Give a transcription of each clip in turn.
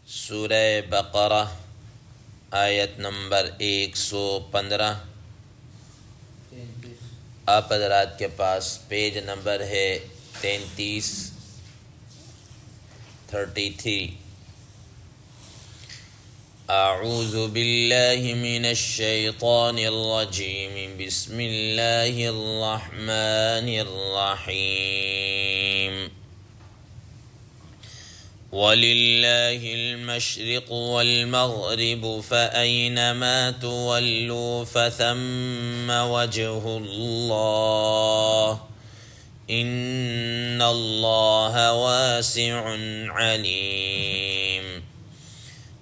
سورہ بقرہ آیت نمبر 115۔ آپ حضرات کے پاس پیج نمبر ہے 33۔ اعوذ باللہ من الشیطان الرجیم، بسم اللہ الرحمن الرحیم۔ وَلِلَّهِ الْمَشْرِقُ وَالْمَغْرِبُ فَأَيْنَمَا تُوَلُّوا فَثَمَّ وَجْهُ اللَّهِ إِنَّ اللَّهَ وَاسِعٌ عَلِيمٌ۔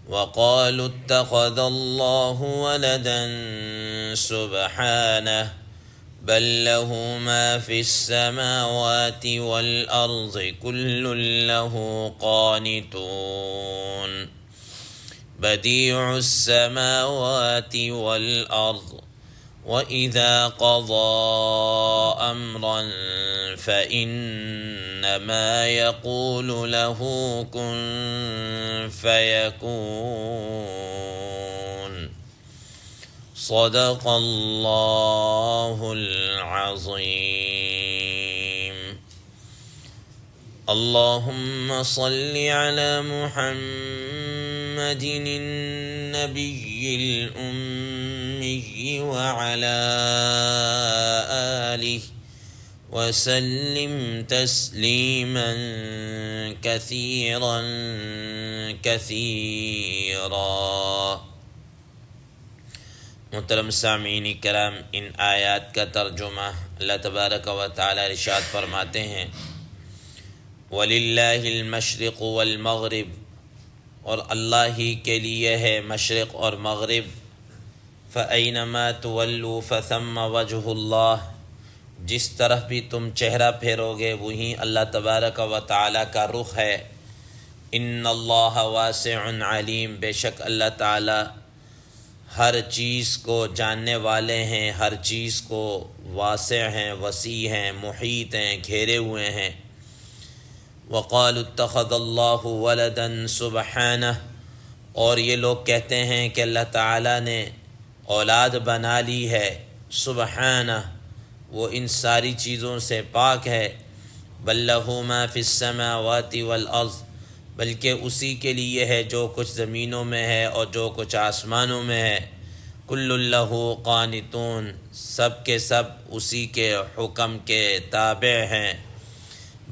وَقَالُوا اتَّخَذَ اللَّهُ وَلَدًا سُبْحَانَهُ بل له ما في السماوات والأرض كل له قانتون بديع السماوات والأرض وإذا قضى أمرا فإنما يقول له كن فيكون۔ صدق اللہ العظیم۔ اللہم صل علی محمد النبی الأمی وعلی آلہ وسلم تسلیما کثیرا کثیرا۔ محترم سامعین کرام، ان آیات کا ترجمہ اللہ تبارک و تعالی ارشاد فرماتے ہیں وَلِلَّهِ الْمَشْرِقُ وَالْمَغْرِبُ، اور اللہ ہی کے لیے ہے مشرق اور مغرب۔ فَأَيْنَمَا تُوَلُّوا فَثَمَّ وَجْهُ اللَّهِ، جس طرف بھی تم چہرہ پھیرو گے وہیں اللہ تبارک و تعالی کا رخ ہے۔ إِنَّ اللَّهَ وَاسِعٌ عَلِيمٌ، بے شک اللہ تعالی ہر چیز کو جاننے والے ہیں، ہر چیز کو واسع ہیں، وسیع ہیں، محیط ہیں، گھیرے ہوئے ہیں۔ وقالوا اتخذ اللہ ولدا سبحانہ، اور یہ لوگ کہتے ہیں کہ اللہ تعالیٰ نے اولاد بنا لی ہے۔ سبحانہ، وہ ان ساری چیزوں سے پاک ہے۔ بل لہ ما فی السماوات والارض، بلکہ اسی کے لیے ہے جو کچھ زمینوں میں ہے اور جو کچھ آسمانوں میں ہے۔ کل لہ قانتون، سب کے سب اسی کے حکم کے تابع ہیں۔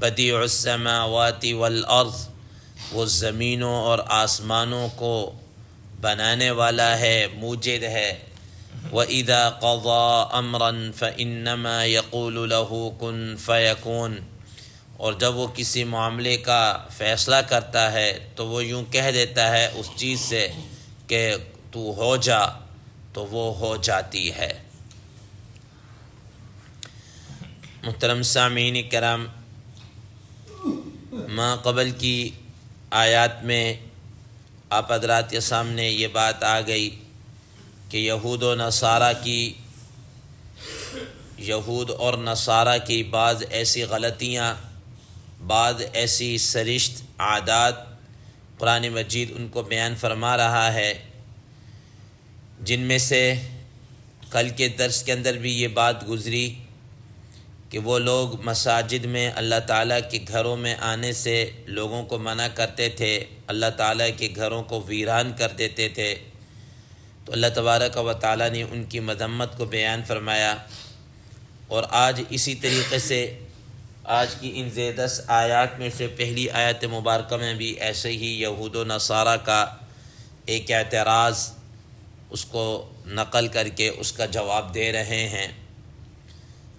بدیع السماوات والارض، وہ زمینوں اور آسمانوں کو بنانے والا ہے، موجد ہے۔ وَإِذَا قَضَى أَمْرًا فَإِنَّمَا يَقُولُ لَهُ كُن فَيَكُونُ، اور جب وہ کسی معاملے کا فیصلہ کرتا ہے تو وہ یوں کہہ دیتا ہے اس چیز سے کہ تو ہو جا، تو وہ ہو جاتی ہے۔ محترم سامعین کرام، ما قبل کی آیات میں آپ حضرات کے سامنے یہ بات آ گئی کہ یہود اور نصارہ کی بعض ایسی غلطیاں، بعض ایسی سرشت عادات قرآن مجید ان کو بیان فرما رہا ہے، جن میں سے کل کے درس کے اندر بھی یہ بات گزری کہ وہ لوگ مساجد میں اللہ تعالیٰ کے گھروں میں آنے سے لوگوں کو منع کرتے تھے، اللہ تعالیٰ کے گھروں کو ویران کر دیتے تھے۔ تو اللہ تبارک و تعالیٰ نے ان کی مذمت کو بیان فرمایا، اور آج اسی طریقے سے آج کی ان 10 آیات میں سے پہلی آیت مبارکہ میں بھی ایسے ہی یہود و نصارہ کا ایک اعتراض اس کو نقل کر کے اس کا جواب دے رہے ہیں۔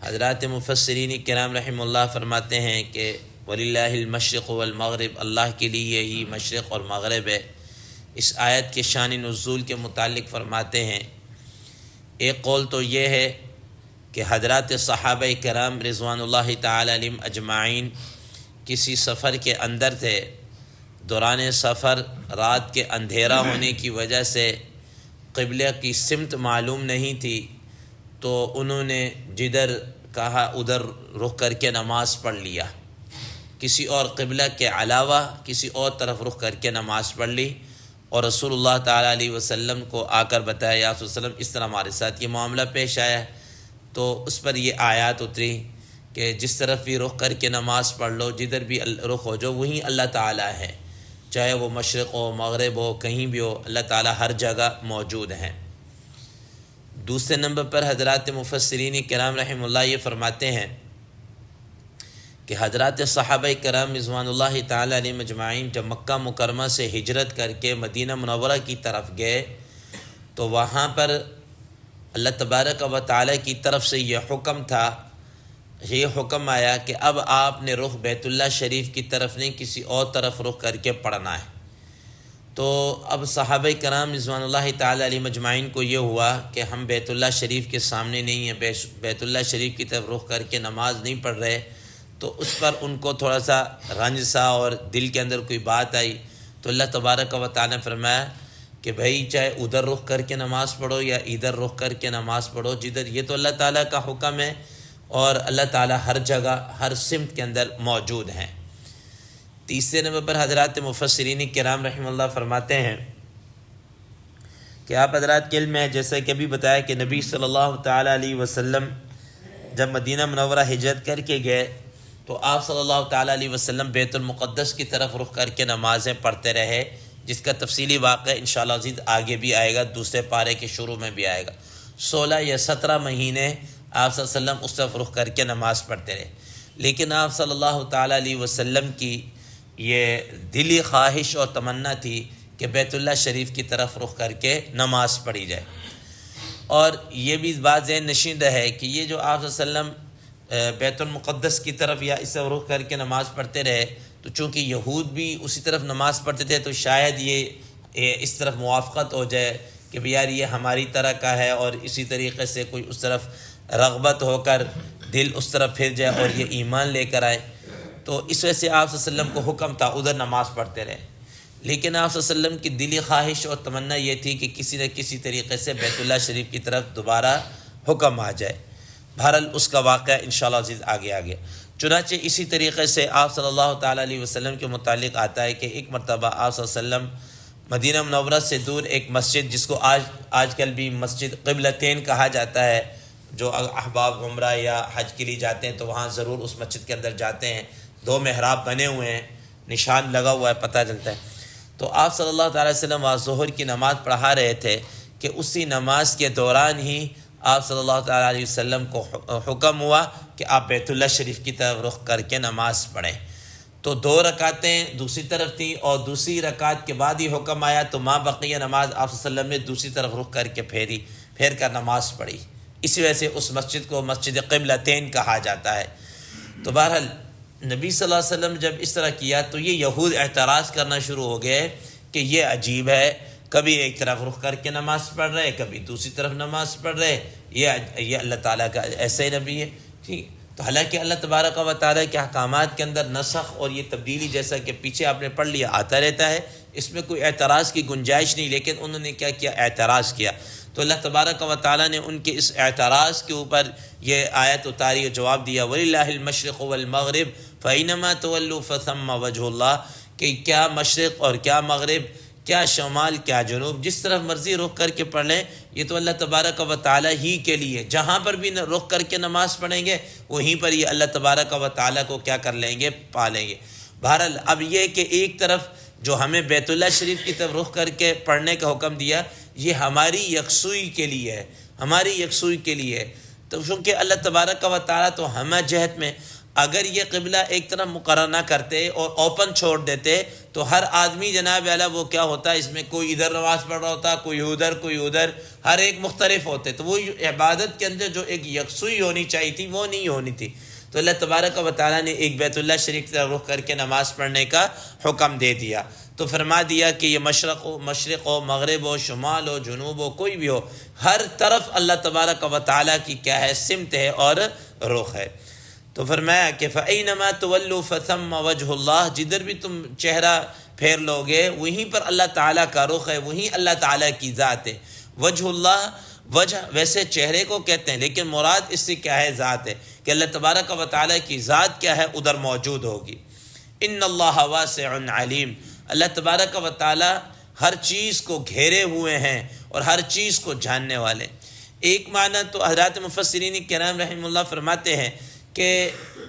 حضرات مفسرین کرام رحمہ اللہ فرماتے ہیں کہ وَلِلَّهِ الْمَشْرِقُ وَالْمَغْرِبُ، اللہ کے لیے ہی مشرق اور مغرب ہے۔ اس آیت کے شان نزول کے متعلق فرماتے ہیں، ایک قول تو یہ ہے کہ حضرات صحابہ کرام رضوان اللہ تعالی علیہم اجمعین کسی سفر کے اندر تھے، دوران سفر رات کے اندھیرا ہونے کی وجہ سے قبلہ کی سمت معلوم نہیں تھی، تو انہوں نے جدھر کہا ادھر رخ کر کے نماز پڑھ لیا۔ کسی اور قبلہ کے علاوہ کسی اور طرف رخ کر کے نماز پڑھ لی اور رسول اللہ تعالیٰ علیہ وسلم کو آ کر بتایا یا رسول وسلم اس طرح ہمارے ساتھ یہ معاملہ پیش آیا ہے، تو اس پر یہ آیات اتری کہ جس طرف بھی رخ کر کے نماز پڑھ لو، جدھر بھی رخ ہو جو وہیں اللہ تعالیٰ ہے، چاہے وہ مشرق ہو مغرب ہو کہیں بھی ہو، اللہ تعالیٰ ہر جگہ موجود ہیں۔ دوسرے نمبر پر حضرات مفسرین کرام رحمہ اللہ یہ فرماتے ہیں کہ حضرات صحابہ کرام رضوان اللہ تعالیٰ علیہ مجمعین جب مکہ مکرمہ سے ہجرت کر کے مدینہ منورہ کی طرف گئے تو وہاں پر اللہ تبارک و تعالیٰ کی طرف سے یہ حکم تھا، یہ حکم آیا کہ اب آپ نے رخ بیت اللہ شریف کی طرف نہیں کسی اور طرف رخ کر کے پڑھنا ہے۔ تو اب صحابہ کرام رضوان اللہ تعالیٰ علیہ مجمعین کو یہ ہوا کہ ہم بیت اللہ شریف کے سامنے نہیں ہیں، بیت اللہ شریف کی طرف رخ کر کے نماز نہیں پڑھ رہے، تو اس پر ان کو تھوڑا سا رنج سا اور دل کے اندر کوئی بات آئی، تو اللہ تبارک و تعالیٰ نے فرمایا کہ بھائی چاہے ادھر رخ کر کے نماز پڑھو یا ادھر رخ کر کے نماز پڑھو، جدھر یہ تو اللہ تعالیٰ کا حکم ہے اور اللہ تعالیٰ ہر جگہ ہر سمت کے اندر موجود ہیں۔ تیسرے نمبر پر حضرات مفسرین کرام رحمہ اللہ فرماتے ہیں کہ آپ حضرات کے علم میں جیسا کہ ابھی بتایا کہ نبی صلی اللہ تعالیٰ علیہ وسلم جب مدینہ منورہ ہجرت کر کے گئے تو آپ صلی اللہ تعالیٰ علیہ وسلم بیت المقدس کی طرف رخ کر کے نمازیں پڑھتے رہے، جس کا تفصیلی واقعہ انشاءاللہ عزیز آگے بھی آئے گا، دوسرے پارے کے شروع میں بھی آئے گا۔ 16 یا 17 مہینے آپ صلی اللہ علیہ وسلم اس طرف رخ کر کے نماز پڑھتے رہے، لیکن آپ صلی اللہ تعالیٰ علیہ وسلم کی یہ دلی خواہش اور تمنا تھی کہ بیت اللہ شریف کی طرف رخ کر کے نماز پڑھی جائے، اور یہ بھی بات ذہن نشین ہے کہ یہ جو آپ صلی اللہ علیہ وسلم بیت المقدس کی طرف یا اس طرف رخ کر کے نماز پڑھتے رہے، تو چونکہ یہود بھی اسی طرف نماز پڑھتے تھے تو شاید یہ اس طرف موافقت ہو جائے کہ بھی یار یہ ہماری طرح کا ہے، اور اسی طریقے سے کوئی اس طرف رغبت ہو کر دل اس طرف پھر جائے اور یہ ایمان لے کر آئے، تو اس وجہ سے آپ صلی اللہ علیہ وسلم کو حکم تھا ادھر نماز پڑھتے رہے، لیکن آپ صلی اللہ علیہ وسلم کی دلی خواہش اور تمنا یہ تھی کہ کسی نہ کسی طریقے سے بیت اللہ شریف کی طرف دوبارہ حکم آ جائے۔ بہرحال اس کا واقعہ انشاءاللہ عزیز آگے چنانچہ اسی طریقے سے آپ صلی اللہ تعالیٰ علیہ وسلم کے متعلق آتا ہے کہ ایک مرتبہ آپ صلی اللہ علیہ وسلم مدینہ منورہ سے دور ایک مسجد جس کو آج کل بھی مسجد قبلتین کہا جاتا ہے، جو احباب عمرہ یا حج کے لیے جاتے ہیں تو وہاں ضرور اس مسجد کے اندر جاتے ہیں، 2 محراب بنے ہوئے ہیں، نشان لگا ہوا ہے، پتہ چلتا ہے۔ تو آپ صلی اللہ تعالیٰ علیہ وسلم وہاں ظہر کی نماز پڑھا رہے تھے کہ اسی نماز کے دوران ہی آپ صلی اللہ تعالیٰ علیہ وسلم کو حکم ہوا کہ آپ بیت اللہ شریف کی طرف رخ کر کے نماز پڑھیں، تو 2 رکعتیں دوسری طرف تھیں اور دوسری رکعت کے بعد ہی حکم آیا تو ما بقیہ نماز آپ صلی اللہ علیہ وسلم نے دوسری طرف رخ کر کے پھیر کر نماز پڑھی، اسی وجہ سے اس مسجد کو مسجد قبلتین کہا جاتا ہے۔ تو بہرحال نبی صلی اللہ علیہ وسلم جب اس طرح کیا تو یہ یہود اعتراض کرنا شروع ہو گئے کہ یہ عجیب ہے، کبھی ایک طرف رخ کر کے نماز پڑھ رہے، کبھی دوسری طرف نماز پڑھ رہے، یہ اللہ تعالیٰ کا ایسا ہی نبی ہے، ٹھیک۔ تو حالانکہ اللہ تبارک و تعالیٰ کے احکامات کے اندر نسخ اور یہ تبدیلی جیسا کہ پیچھے آپ نے پڑھ لیا آتا رہتا ہے، اس میں کوئی اعتراض کی گنجائش نہیں، لیکن انہوں نے کیا کیا، اعتراض کیا، تو اللہ تبارک و تعالیٰ نے ان کے اس اعتراض کے اوپر یہ آیت اتاری اور جواب دیا، وَلِلَّهِ الْمَشْرِقُ وَالْمَغْرِبُ فَأَيْنَمَا تُوَلُّوا فَثَمَّ وَجْهُ اللَّهِ، کہ کیا مشرق اور کیا مغرب، کیا شمال کیا جنوب، جس طرف مرضی رخ کر کے پڑھ لیں، یہ تو اللہ تبارک و تعالیٰ ہی کے لیے، جہاں پر بھی رخ کر کے نماز پڑھیں گے وہیں پر یہ اللہ تبارک و تعالیٰ کو کیا کر لیں گے، پا لیں گے۔ بہرحال اب یہ کہ ایک طرف جو ہمیں بیت اللہ شریف کی طرف رخ کر کے پڑھنے کا حکم دیا، یہ ہماری یکسوئی کے لیے ہے، ہماری یکسوئی کے لیے ہے، تو چونکہ اللہ تبارک و تعالیٰ تو ہمہ جہت میں اگر یہ قبلہ ایک طرف مقرر نہ کرتے اور اوپن چھوڑ دیتے تو ہر آدمی جناب اعلیٰ وہ کیا ہوتا ہے، اس میں کوئی ادھر نماز پڑھ رہا ہوتا، کوئی ادھر، ہر ایک مختلف ہوتے، تو وہ عبادت کے اندر جو ایک یکسوئی ہونی چاہیے تھی وہ نہیں ہونی تھی، تو اللہ تبارک و تعالیٰ نے ایک بیت اللہ شریف کی طرف رخ کر کے نماز پڑھنے کا حکم دے دیا، تو فرما دیا کہ یہ مشرق ہو مغرب ہو شمال ہو جنوب ہو کوئی بھی ہو، ہر طرف اللہ تبارک و تعالیٰ کی کیا ہے، سمت ہے اور رخ ہے۔ تو فرمایا کہ فَأَيْنَمَا تُوَلُّوا فَثَمَّ وَجْهُ اللَّهِ، جدھر بھی تم چہرہ پھیر لو گے وہیں پر اللہ تعالیٰ کا رخ ہے، وہیں اللہ تعالیٰ کی ذات ہے۔ وجہ اللہ، وجہ ویسے چہرے کو کہتے ہیں لیکن مراد اس سے کیا ہے، ذات ہے، کہ اللہ تبارک و تعالیٰ کی ذات کیا ہے ادھر موجود ہوگی۔ ان اللہ واسع علیم، اللہ تبارک و تعالی ہر چیز کو گھیرے ہوئے ہیں اور ہر چیز کو جاننے والے۔ ایک معنی تو حضرات مفسرین کرام رحمہ اللہ فرماتے ہیں کہ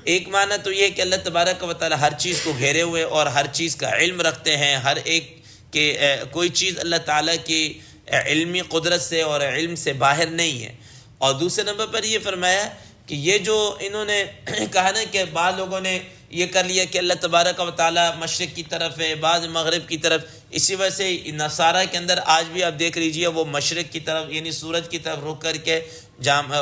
ایک معنی تو یہ کہ اللہ تبارک و تعالی ہر چیز کو گھیرے ہوئے اور ہر چیز کا علم رکھتے ہیں، ہر ایک کہ کوئی چیز اللہ تعالیٰ کی علمی قدرت سے اور علم سے باہر نہیں ہے۔ اور دوسرے نمبر پر یہ فرمایا کہ یہ جو انہوں نے کہا نا کہ بعض لوگوں نے یہ کر لیا کہ اللہ تبارک و تعالیٰ مشرق کی طرف ہے، بعض مغرب کی طرف، اسی وجہ سے نصارہ کے اندر آج بھی آپ دیکھ لیجئے وہ مشرق کی طرف یعنی سورج کی طرف رخ کر کے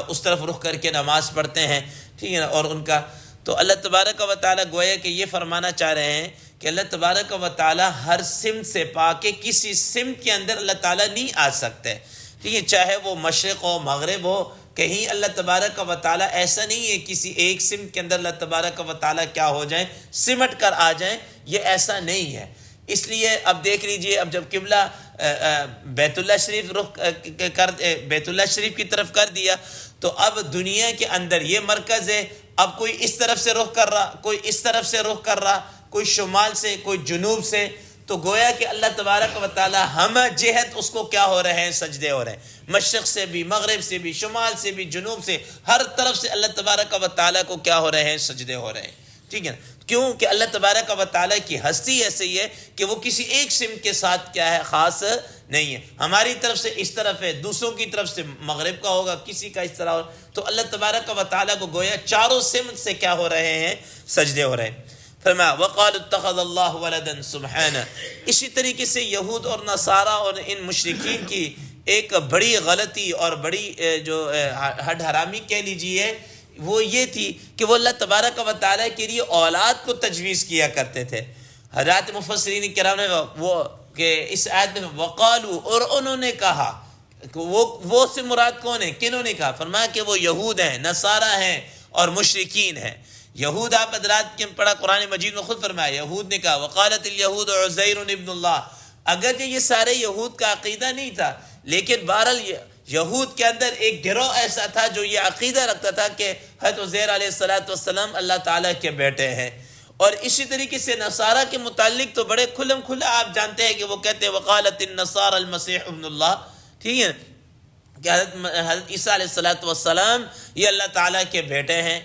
اس طرف رخ کر کے نماز پڑھتے ہیں، ٹھیک ہے نا۔ اور ان کا تو اللہ تبارک و تعالیٰ گویا کہ یہ فرمانا چاہ رہے ہیں کہ اللہ تبارک و تعالیٰ ہر سمت سے پاک ہے، کسی سمت کے اندر اللہ تعالیٰ نہیں آ سکتے، ٹھیک ہے، چاہے وہ مشرق ہو مغرب ہو، کہیں اللہ تبارک و تعالیٰ ایسا نہیں ہے کسی ایک سمت کے اندر اللہ تبارک و تعالیٰ کیا ہو جائیں، سمٹ کر آ جائیں، یہ ایسا نہیں ہے۔ اس لیے اب دیکھ لیجئے اب جب قبلہ بیت اللہ شریف کی طرف کر دیا تو اب دنیا کے اندر یہ مرکز ہے، اب کوئی اس طرف سے رخ کر رہا، کوئی اس طرف سے رخ کر رہا، کوئی شمال سے، کوئی جنوب سے، تو گویا کہ اللہ تبارک و تعالی ہم جہت اس کو کیا ہو رہے ہیں، سجدے ہو رہے ہیں، مشرق سے بھی، مغرب سے بھی، شمال سے بھی، جنوب سے، ہر طرف سے اللہ تبارک و تعالی کو کیا ہو رہے ہیں، سجدے ہو رہے ہیں، ٹھیک ہے نا۔ کیوں کہ اللہ تبارک و تعالی کی ہستی ایسی ہے کہ وہ کسی ایک سمت کے ساتھ کیا ہے، خاص نہیں ہے۔ ہماری طرف سے اس طرف ہے، دوسروں کی طرف سے مغرب کا ہوگا، کسی کا اس طرح ہوگا، تو اللہ تبارک و تعالی کو گویا چاروں سمت سے کیا ہو رہے ہیں، سجدے ہو رہے ہیں۔ فرمایا وقال اتخذ اللہ ولدا سبحانہ۔ اسی طریقے سے یہود اور نصارہ اور ان مشرکین کی ایک بڑی غلطی اور بڑی جو ہڈ حرامی کہہ لیجیے وہ یہ تھی کہ وہ اللہ تبارک و تعالیٰ کے لیے اولاد کو تجویز کیا کرتے تھے۔ حضرات مفسرین کرام نے وہ کہ اس آیت میں وقالو، اور انہوں نے کہا، وہ سے مراد کون ہے، کنہوں نے کہا، فرمایا کہ وہ یہود ہیں، نصارہ ہیں اور مشرکین ہیں۔ یہود آپ حضرات کے پڑھا قرآن مجید میں خود فرمایا، یہود نے کہا وقالت الیہود عزیر ابن اللہ، اگرچہ یہ سارے یہود کا عقیدہ نہیں تھا لیکن بہرحال یہود کے اندر ایک گروہ ایسا تھا جو یہ عقیدہ رکھتا تھا کہ حضرت عزیر علیہ السلام اللہ تعالیٰ کے بیٹے ہیں۔ اور اسی طریقے سے نصارہ کے متعلق تو بڑے کھلم کھلا آپ جانتے ہیں کہ وہ کہتے ہیں وقالت النصارى المسیح ابن اللہ، ٹھیک ہے، کہ حضرت عیسیٰ علیہ السلام یہ اللہ تعالیٰ کے بیٹے ہیں۔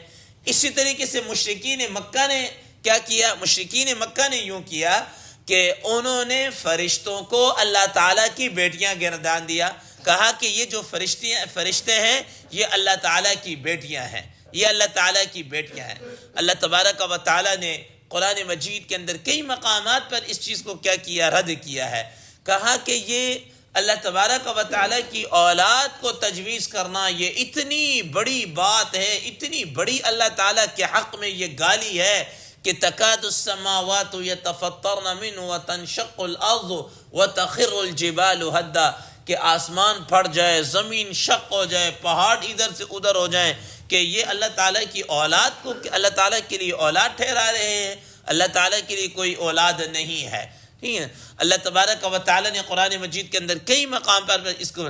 اسی طریقے سے مشرکین مکہ نے کیا کیا، مشرکین مکہ نے یوں کیا کہ انہوں نے فرشتوں کو اللہ تعالیٰ کی بیٹیاں گردان دیا، کہا کہ یہ جو فرشتے ہیں یہ اللہ تعالیٰ کی بیٹیاں ہیں، یہ اللہ تعالیٰ کی بیٹیاں ہیں۔ اللہ تبارک و تعالیٰ نے قرآن مجید کے اندر کئی مقامات پر اس چیز کو کیا کیا، رد کیا ہے، کہا کہ یہ اللہ تبارک و تعالیٰ کی اولاد کو تجویز کرنا یہ اتنی بڑی بات ہے، اتنی بڑی اللہ تعالیٰ کے حق میں یہ گالی ہے کہ تکاد السماوات یتفطرن منہ وتنشق الارض وتخر الجبال ہدا، کہ آسمان پھٹ جائے، زمین شق ہو جائے، پہاڑ ادھر سے ادھر ہو جائیں، کہ یہ اللہ تعالیٰ کی اولاد کو اللہ تعالیٰ کے لیے اولاد ٹھہرا رہے ہیں، اللہ تعالیٰ کے لیے کوئی اولاد نہیں ہے، ٹھیک ہے۔ اللہ تبارک و تعالیٰ نے قرآن مجید کے اندر کئی مقام پر اس کو،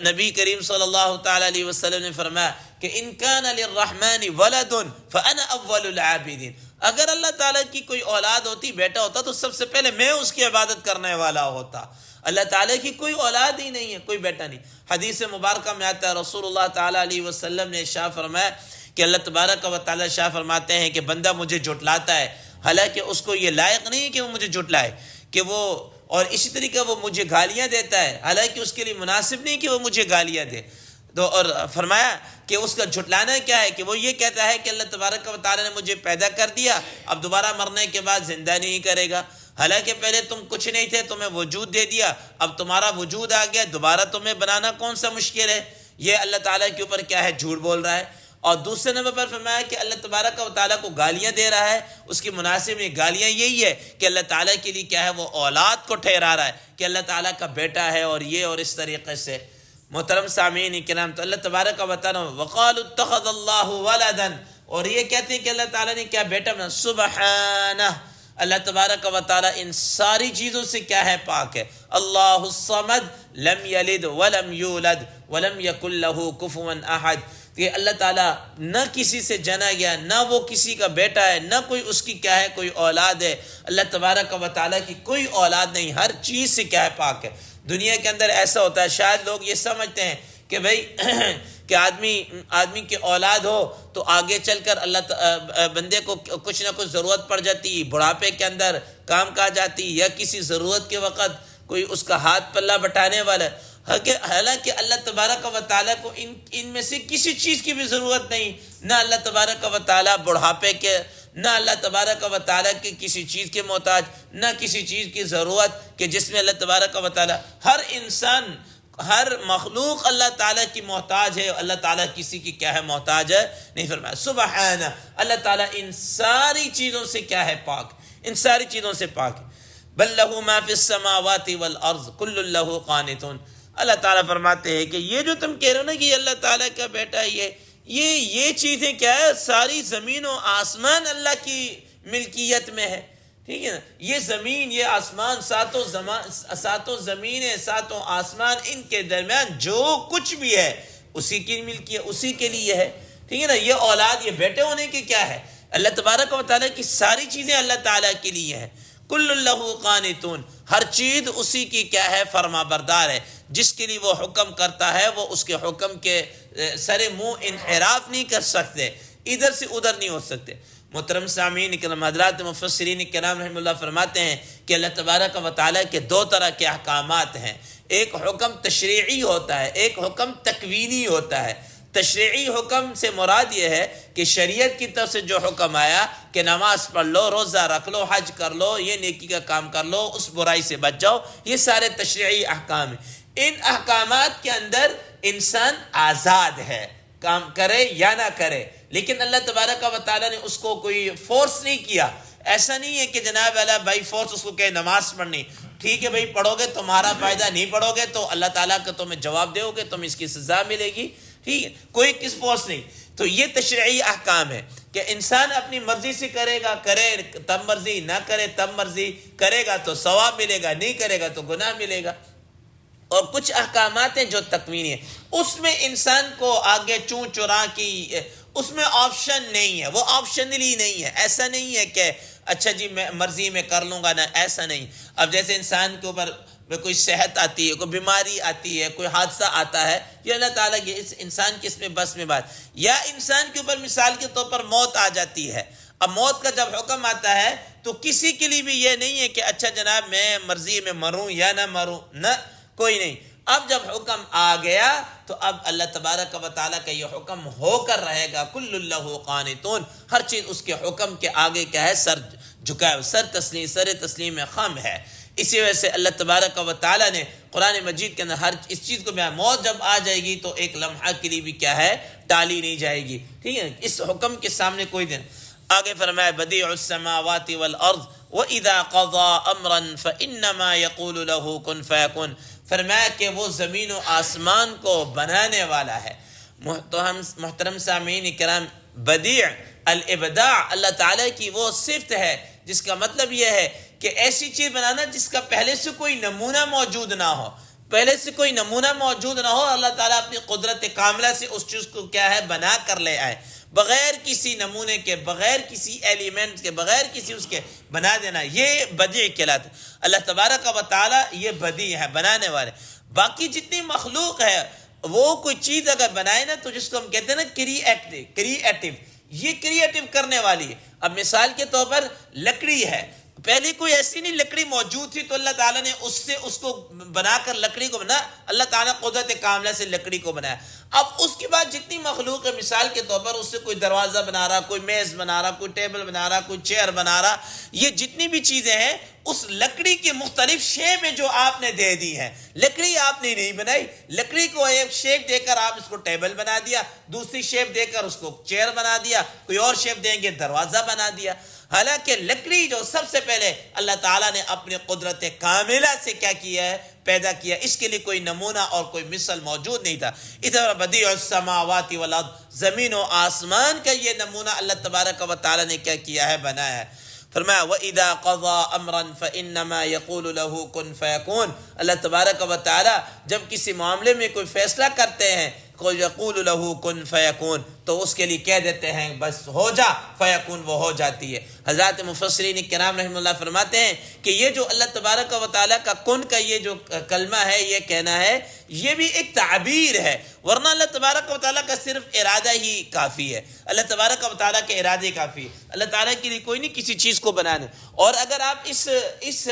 نبی کریم صلی اللہ تعالیٰ علیہ وسلم نے فرمایا کہ ان کان للرحمن ولد فانا اول العابدین، اگر اللہ تعالیٰ کی کوئی اولاد ہوتی، بیٹا ہوتا، تو سب سے پہلے میں اس کی عبادت کرنے والا ہوتا۔ اللہ تعالیٰ کی کوئی اولاد ہی نہیں ہے، کوئی بیٹا نہیں۔ حدیث مبارکہ میں آتا ہے رسول اللہ تعالیٰ علیہ وسلم نے شاہ فرمایا کہ اللہ تبارک و تعالیٰ شاہ فرماتے ہیں کہ بندہ مجھے جھٹلاتا ہے، حالانکہ اس کو یہ لائق نہیں ہے کہ وہ مجھے جھٹلائے، کہ وہ، اور اسی طریقے وہ مجھے گالیاں دیتا ہے، حالانکہ اس کے لیے مناسب نہیں کہ وہ مجھے گالیاں دے۔ تو اور فرمایا کہ اس کا جھٹلانا کیا ہے، کہ وہ یہ کہتا ہے کہ اللہ تبارک و تعالیٰ نے مجھے پیدا کر دیا، اب دوبارہ مرنے کے بعد زندہ نہیں کرے گا، حالانکہ پہلے تم کچھ نہیں تھے، تمہیں وجود دے دیا، اب تمہارا وجود آ گیا، دوبارہ تمہیں بنانا کون سا مشکل ہے۔ یہ اللہ تعالیٰ کے اوپر کیا ہے، جھوٹ بول رہا ہے۔ اور دوسرے نمبر پر فرمایا کہ اللہ تبارک و تعالیٰ کو گالیاں دے رہا ہے، اس کی مناسب میں گالیاں یہی ہے کہ اللہ تعالیٰ کے لیے کیا ہے، وہ اولاد کو ٹھہرا رہا ہے کہ اللہ تعالیٰ کا بیٹا ہے، اور یہ اور اس طریقے سے۔ محترم سامعین کرام، تو اللہ تبارک و تعالیٰ وقالوا اتخذ اللہ ولدا، اور یہ کہتے ہیں کہ اللہ تعالیٰ نے کیا بیٹا بنا، سبحانہ، اللہ تبارک و تعالیٰ ان ساری چیزوں سے کیا ہے، پاک ہے۔ اللہ الصمد لم یلد ولم یولد ولم یکن لہ کفوا احد، کہ اللہ تعالیٰ نہ کسی سے جنا گیا، نہ وہ کسی کا بیٹا ہے، نہ کوئی اس کی کیا ہے کوئی اولاد ہے. اللہ تبارک و تعالیٰ کی کوئی اولاد نہیں، ہر چیز سے کیا ہے پاک ہے. دنیا کے اندر ایسا ہوتا ہے، شاید لوگ یہ سمجھتے ہیں کہ بھائی کہ آدمی کی اولاد ہو تو آگے چل کر بندے کو کچھ نہ کچھ ضرورت پڑ جاتی، بڑھاپے کے اندر کام کا جاتی، یا کسی ضرورت کے وقت کوئی اس کا ہاتھ پلہ بٹانے والا. حالانکہ اللہ تبارک و تعالیٰ کو ان میں سے کسی چیز کی بھی ضرورت نہیں. نہ اللہ تبارک و تعالیٰ بڑھاپے کے، نہ اللہ تبارک و تعالیٰ کی کسی چیز کے محتاج، نہ کسی چیز کی ضرورت کہ جس میں اللہ تبارک و تعالیٰ، ہر انسان، ہر مخلوق اللہ تعالیٰ کی محتاج ہے. اللہ تعالیٰ کسی کی کیا ہے محتاج ہے نہیں. فرمایا سبحانہ، اللہ تعالیٰ ان ساری چیزوں سے کیا ہے پاک، ان ساری چیزوں سے پاک ہے. بل لہ ما فی السماوات والارض کل لہ قانتون. اللہ تعالیٰ فرماتے ہیں کہ یہ جو تم کہہ رہے ہو نا کہ یہ اللہ تعالیٰ کا بیٹا یہ چیزیں کیا ہے، ساری زمین و آسمان اللہ کی ملکیت میں ہے. ٹھیک ہے نا، یہ زمین، یہ آسمان، ساتوں زمینیں، ساتوں آسمان، ان کے درمیان جو کچھ بھی ہے اسی کی ملکیت، اسی کے لیے ہے. ٹھیک ہے نا، یہ اولاد، یہ بیٹے ہونے کے کیا ہے، اللہ تبارک و تعالیٰ کی ساری چیزیں اللہ تعالیٰ کے لیے ہے. کل لہ قانتون، ہر چیز اسی کی کیا ہے فرما بردار ہے. جس کے لیے وہ حکم کرتا ہے وہ اس کے حکم کے سر منہ انحراف نہیں کر سکتے، ادھر سے ادھر نہیں ہو سکتے. محترم سامعین کرام، حضرات مفسرین کرام رحمہ اللہ فرماتے ہیں کہ اللہ تبارک و تعالیٰ کے دو طرح کے احکامات ہیں. ایک حکم تشریعی ہوتا ہے، ایک حکم تکوینی ہوتا ہے. تشریعی حکم سے مراد یہ ہے کہ شریعت کی طرف سے جو حکم آیا کہ نماز پڑھ لو، روزہ رکھ لو، حج کر لو، یہ نیکی کا کام کر لو، اس برائی سے بچ جاؤ، یہ سارے تشریعی احکام ہیں. ان احکامات کے اندر انسان آزاد ہے، کام کرے یا نہ کرے. لیکن اللہ تبارک و تعالیٰ نے اس کو کوئی فورس نہیں کیا. ایسا نہیں ہے کہ جناب اللہ بھائی فورس اس کو کہ نماز پڑھنی، ٹھیک ہے بھائی پڑھو گے تمہارا فائدہ، نہیں پڑھو گے تو اللہ تعالیٰ کا تمہیں جواب دے گے، تم اس کی سزا ملے گی. ٹھیک ہے، کوئی کس فورس نہیں. تو یہ تشریعی احکام ہے کہ انسان اپنی مرضی سے کرے گا، کرے تب مرضی، نہ کرے تب مرضی، کرے گا تو ثواب ملے گا، نہیں کرے گا تو گناہ ملے گا. اور کچھ احکامات ہیں جو تکوینی ہیں، اس میں انسان کو آگے چون چرا کی، اس میں آپشن نہیں ہے، وہ آپشنلی نہیں ہے. ایسا نہیں ہے کہ اچھا جی میں مرضی میں کر لوں گا، نہ ایسا نہیں. اب جیسے انسان کے اوپر کوئی صحت آتی ہے، کوئی بیماری آتی ہے، کوئی حادثہ آتا ہے، یہ اللہ تعالیٰ کی اس انسان کی اس میں بس میں بات. یا انسان کے اوپر مثال کے طور پر موت آ جاتی ہے. اب موت کا جب حکم آتا ہے تو کسی کے لیے بھی یہ نہیں ہے کہ اچھا جناب میں مرضی میں مروں یا نہ مروں، نہ کوئی نہیں. اب جب حکم آ گیا تو اب اللہ تبارک و تعالیٰ کا یہ حکم ہو کر رہے گا. کل لہ قانتون، ہر چیز اس کے حکم کے آگے کیا ہے سر جھکائے، سر تسلیم خم ہے. اسی وجہ سے اللہ تبارک و تعالیٰ نے قرآن مجید کے اندر ہر اس چیز کو بیان، موت جب آ جائے گی تو ایک لمحہ کے لیے بھی کیا ہے ٹالی نہیں جائے گی. ٹھیک ہے، اس حکم کے سامنے کوئی دن. آگے فرمایا بدیع السماوات والارض وَإِذَا قَضَى أَمْرًا فَإِنَّمَا يَقُولُ لَهُ كُن فَيَكُن. فرمایا کہ وہ زمین و آسمان کو بنانے والا ہے. محترم سامعین کرام، بدیع الابداع اللہ تعالیٰ کی وہ صفت ہے جس کا مطلب یہ ہے کہ ایسی چیز بنانا جس کا پہلے سے کوئی نمونہ موجود نہ ہو. پہلے سے کوئی نمونہ موجود نہ ہو، اللہ تعالیٰ اپنی قدرت کاملہ سے اس چیز کو کیا ہے بنا کر لے آئے، بغیر کسی نمونے کے، بغیر کسی ایلیمنٹ کے، بغیر کسی اس کے بنا دینا، یہ بدیع کہلاتا ہے. اللہ تبارک و تعالیٰ یہ بدیع ہے، بنانے والے. باقی جتنی مخلوق ہے وہ کوئی چیز اگر بنائے نا تو جس کو ہم کہتے ہیں نا کریٹیو، یہ کریٹیو کرنے والی ہے. اب مثال کے طور پر لکڑی ہے، پہلے کوئی ایسی نہیں لکڑی موجود تھی تو اللہ تعالیٰ نے اس کو بنا کر لکڑی کو بنا، اللہ تعالیٰ قدرت کاملہ سے لکڑی کو بنایا. اب اس کے بعد جتنی مخلوق ہے، مثال کے طور پر اس سے کوئی دروازہ بنا رہا، کوئی میز بنا رہا، کوئی ٹیبل بنا رہا، کوئی چیئر بنا رہا، یہ جتنی بھی چیزیں ہیں اس لکڑی کی مختلف شیپ میں جو آپ نے دے دی ہیں. لکڑی آپ نے نہیں بنائی، لکڑی کو ایک شیپ دے کر آپ اس کو ٹیبل بنا دیا، دوسری شیپ دے کر اس کو چیئر بنا دیا، کوئی اور شیپ دیں گے دروازہ بنا دیا. حالانکہ لکڑی جو سب سے پہلے اللہ تعالیٰ نے اپنی قدرت کاملہ سے کیا کیا ہے پیدا کیا، اس کے لیے کوئی نمونہ اور کوئی مثل موجود نہیں تھا. اسی طرح بدیع السماوات والارض، زمین و آسمان کا یہ نمونہ اللہ تبارک و تعالیٰ نے کیا کیا ہے بنایا ہے. فرمایا وَإِذَا قَضَى أَمْرًا فَإِنَّمَا يَقُولُ لَهُ كُن فَيَكُونُ. اللہ تبارک و تعالیٰ جب کسی معاملے میں کوئی فیصلہ کرتے ہیں، کو یقول لہ کن فیکون، تو اس کے لیے کہہ دیتے ہیں بس ہو جا، فیکون وہ ہو جاتی ہے۔ حضرات مفسرین کرام رحمہ اللہ فرماتے ہیں کہ یہ جو اللہ تبارک و تعالیٰ کا کن کا یہ جو کلمہ ہے، یہ کہنا ہے، یہ بھی ایک تعبیر ہے، ورنہ اللہ تبارک و تعالیٰ کا صرف ارادہ ہی کافی ہے، اللہ تبارک و تعالیٰ کے ارادے کافی ہے، اللہ تعالیٰ کے لیے کوئی نہیں کسی چیز کو بنانا۔ اور اگر آپ اس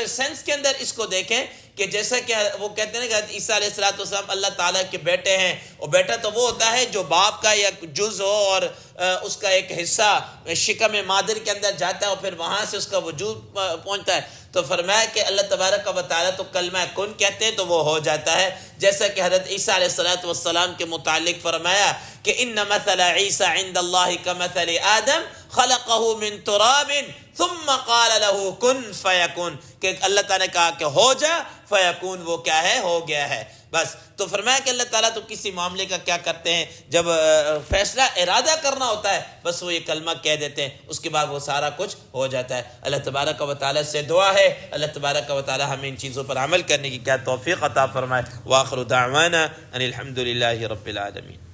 سینس کے اندر اس کو دیکھیں کہ جیسا کہ وہ کہتے ہیں کہ عیسیٰ علیہ السلام اللہ تعالیٰ کے بیٹے ہیں، اور بیٹا تو وہ ہوتا ہے جو باپ کا یا جز ہو اور اس کا ایک حصہ شکم مادر کے اندر جاتا ہے اور پھر وہاں سے اس کا وجود پہنچتا ہے۔ تو فرمایا کہ اللہ تبارک و تعالیٰ تو کلمہ کن کہتے ہیں تو وہ ہو جاتا ہے، جیسا کہ حضرت عیسیٰ علیہ السلام کے متعلق فرمایا کہ ان مثل عیسیٰ عند اللہ کمثل آدم خلقہ من تراب ثم قال له کن فیکون، کہ اللہ تعالیٰ نے کہا کہ ہو جا، فیکون وہ کیا ہے، ہو گیا ہے بس۔ تو فرمایا کہ اللہ تعالیٰ تو کسی معاملے کا کیا کرتے ہیں، جب فیصلہ ارادہ کرنا ہوتا ہے بس وہ یہ کلمہ کہہ دیتے ہیں، اس کے بعد وہ سارا کچھ ہو جاتا ہے۔ اللہ تبارک و تعالیٰ سے دعا ہے اللہ تبارک و تعالیٰ ہمیں ان چیزوں پر عمل کرنے کی کیا توفیق عطا فرمائے۔ وآخر دعوانا ان الحمد للہ رب العالمین۔